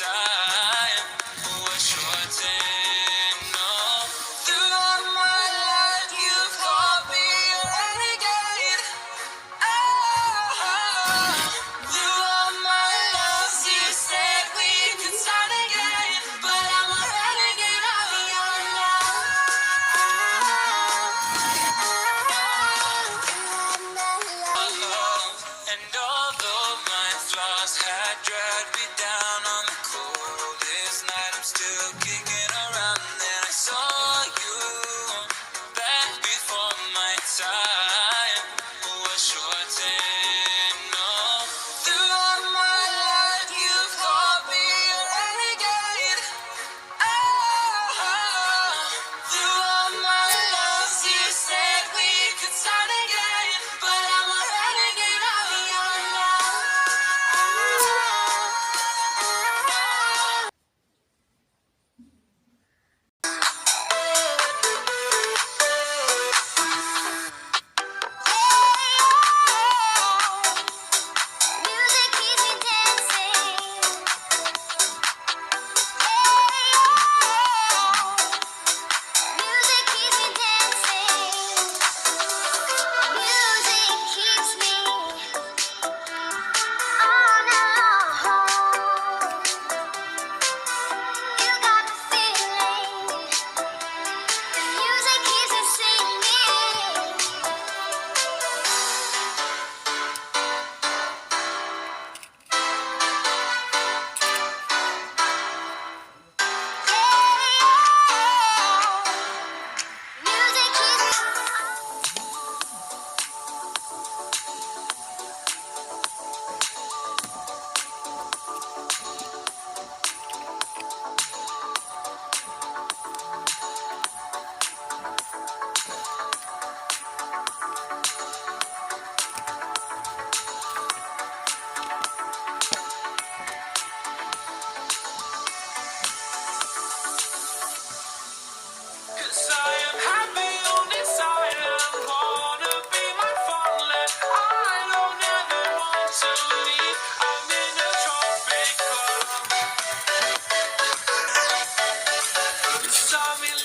time was shortened. No, throughout my life you've called me a renegade. Throughout my loves you said we could start again, but I'm a renegade of your love. And although my flaws had dragged me down on the coldest night, I'm still kicking around. Then I saw you back before my time was shortened. No, throughout my life you've called me a renegade. Throughout my loves you said we could start again, but I'm a renegade of your love. Music keeps me dancing. Music keeps me dancing. Music keeps me on alone. You got the feeling. The music keeps me singing. Music keeps me. Cause I am happy on inside. I'm gonna be my fatherland. I don't ever want to leave. I'm in a tropic club. Cause I'm in